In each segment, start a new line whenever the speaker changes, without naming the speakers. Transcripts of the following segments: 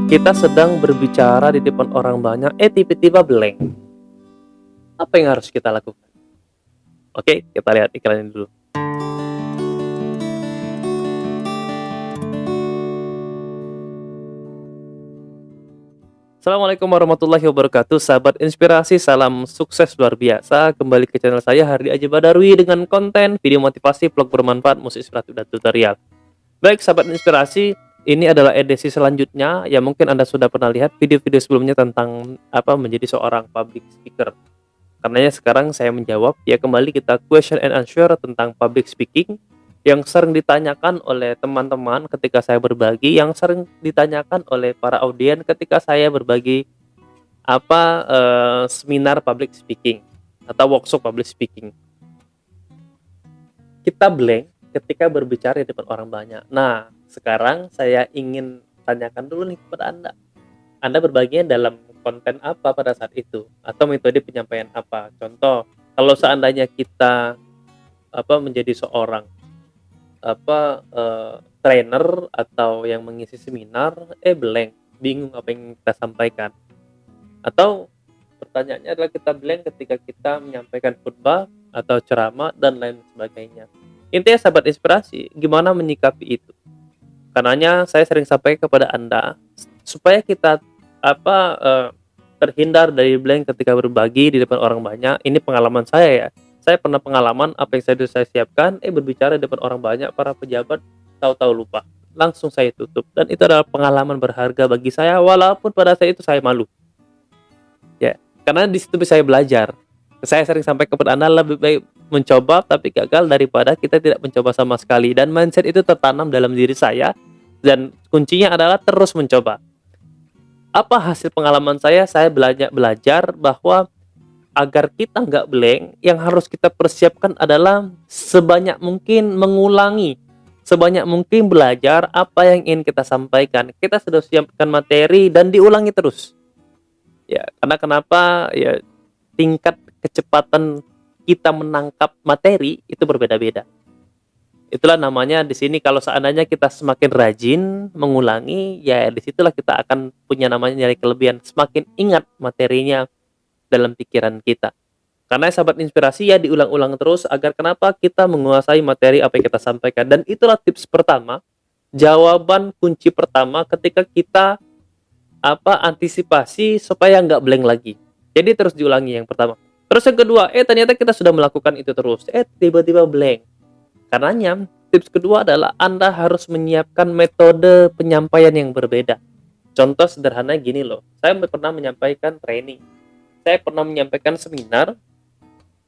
Kita sedang berbicara di depan orang banyak, tiba-tiba blank. Apa yang harus kita lakukan? Oke, kita lihat iklan ini dulu. Assalamualaikum warahmatullahi wabarakatuh, sahabat inspirasi, salam sukses luar biasa. Kembali ke channel saya, Hardi Aji Badarwi, dengan konten video motivasi, vlog bermanfaat, musik inspiratif, dan tutorial. Baik, sahabat inspirasi, ini adalah edisi selanjutnya. Ya, mungkin Anda sudah pernah lihat video-video sebelumnya tentang menjadi seorang public speaker. Karenanya sekarang saya menjawab, ya kembali kita question and answer tentang public speaking yang sering ditanyakan oleh teman-teman ketika saya berbagi, yang sering ditanyakan oleh para audiens ketika saya berbagi seminar public speaking atau workshop public speaking. Kita blank ketika berbicara di depan orang banyak. Nah, sekarang saya ingin tanyakan dulu nih kepada Anda. Anda berbaginya dalam konten apa pada saat itu? Atau metode penyampaian apa? Contoh, kalau seandainya kita menjadi seorang trainer atau yang mengisi seminar, blank, bingung apa yang kita sampaikan. Atau pertanyaannya adalah kita blank ketika kita menyampaikan khutbah atau ceramah dan lain sebagainya. Intinya sahabat inspirasi, gimana menyikapi itu? Karenanya saya sering sampaikan kepada Anda supaya kita terhindar dari blank ketika berbagi di depan orang banyak. Ini pengalaman saya ya. Saya pernah pengalaman apa yang saya siapkan, berbicara di depan orang banyak, para pejabat tahu-tahu lupa. Langsung saya tutup. Dan itu adalah pengalaman berharga bagi saya, walaupun pada saat itu saya malu. Ya, karena di situ saya belajar. Saya sering sampai kepada Anda, lebih baik mencoba tapi gagal daripada kita tidak mencoba sama sekali. Dan mindset itu tertanam dalam diri saya. Dan kuncinya adalah terus mencoba. Apa hasil pengalaman saya? Saya belajar bahwa agar kita nggak blank, yang harus kita persiapkan adalah sebanyak mungkin mengulangi, sebanyak mungkin belajar apa yang ingin kita sampaikan. Kita sudah siapkan materi dan diulangi terus. Ya, karena kenapa? Ya, tingkat kecepatan kita menangkap materi itu berbeda-beda. Itulah namanya di sini, kalau seandainya kita semakin rajin mengulangi, ya disitulah kita akan punya namanya nilai kelebihan, semakin ingat materinya dalam pikiran kita. Karena sahabat inspirasi, ya diulang-ulang terus agar kenapa kita menguasai materi apa yang kita sampaikan. Dan itulah tips pertama, jawaban kunci pertama ketika kita antisipasi supaya nggak blank lagi. Jadi terus diulangi yang pertama. Terus yang kedua, ternyata kita sudah melakukan itu terus, tiba-tiba blank. Karenanya tips kedua adalah Anda harus menyiapkan metode penyampaian yang berbeda. Contoh sederhana gini loh, saya pernah menyampaikan training, saya pernah menyampaikan seminar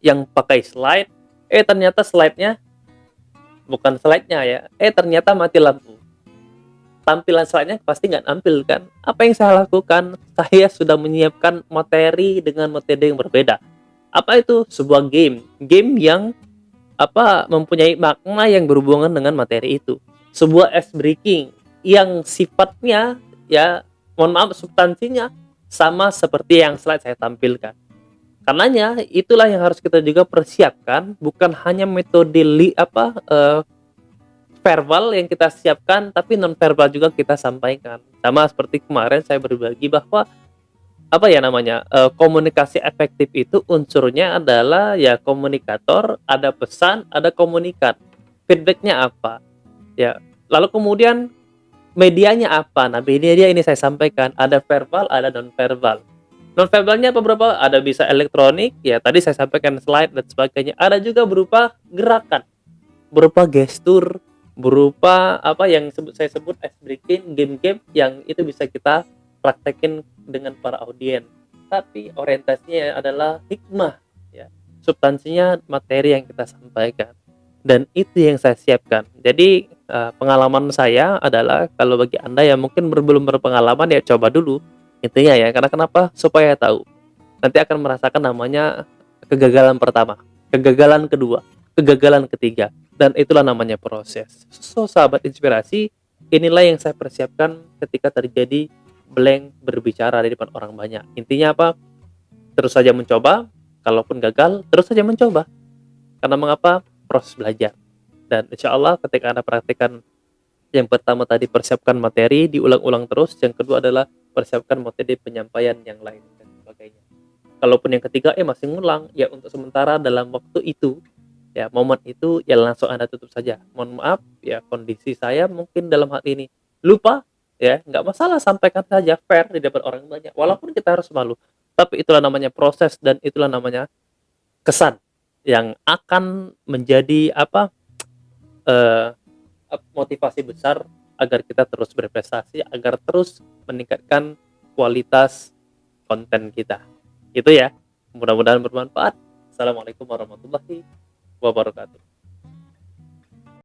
yang pakai slide, ternyata slide-nya bukan slide-nya ya, ternyata mati lampu. Tampilan slide-nya pasti nggak nampil kan? Apa yang saya lakukan? Saya sudah menyiapkan materi dengan metode yang berbeda. Apa itu? Sebuah game yang mempunyai makna yang berhubungan dengan materi itu. Sebuah ice breaking yang sifatnya, ya mohon maaf, substansinya sama seperti yang slide saya tampilkan. Karenanya itulah yang harus kita juga persiapkan, bukan hanya metode verbal yang kita siapkan, tapi non verbal juga kita sampaikan. Sama seperti kemarin saya berbagi bahwa komunikasi efektif itu unsurnya adalah ya komunikator, ada pesan, ada komunikat. Feedbacknya apa? Ya, lalu kemudian medianya apa? Nah, media ini saya sampaikan, ada verbal, ada non verbal. Non verbalnya beberapa, ada bisa elektronik, ya tadi saya sampaikan slide dan sebagainya. Ada juga berupa gerakan, berupa gestur, berupa saya sebut ice breaking, game-game yang itu bisa kita praktekin dengan para audiens. Tapi orientasinya adalah hikmah, ya. Substansinya materi yang kita sampaikan. Dan itu yang saya siapkan. Jadi pengalaman saya adalah, kalau bagi Anda yang mungkin belum berpengalaman, ya coba dulu. Intinya ya, karena kenapa? Supaya tahu. Nanti akan merasakan namanya kegagalan pertama, kegagalan kedua, kegagalan ketiga. Dan itulah namanya proses. So, sahabat inspirasi, inilah yang saya persiapkan ketika terjadi blank berbicara di depan orang banyak. Intinya apa? Terus saja mencoba. Kalaupun gagal, terus saja mencoba. Karena mengapa? Proses belajar. Dan insya Allah ketika Anda praktikkan Yang pertama tadi persiapkan materi, diulang-ulang terus, yang kedua adalah persiapkan materi penyampaian yang lain dan sebagainya. Kalaupun yang ketiga, masih ngulang, ya untuk sementara dalam waktu itu, ya momen itu, ya langsung Anda tutup saja. Mohon maaf, ya kondisi saya mungkin dalam hal ini lupa, ya nggak masalah sampaikan saja fair di depan orang banyak, walaupun kita harus malu. Tapi itulah namanya proses dan itulah namanya kesan yang akan menjadi apa, eee, motivasi besar agar kita terus berprestasi, agar terus meningkatkan kualitas konten kita. Itu ya, mudah-mudahan bermanfaat. Assalamualaikum warahmatullahi wabarakatuh.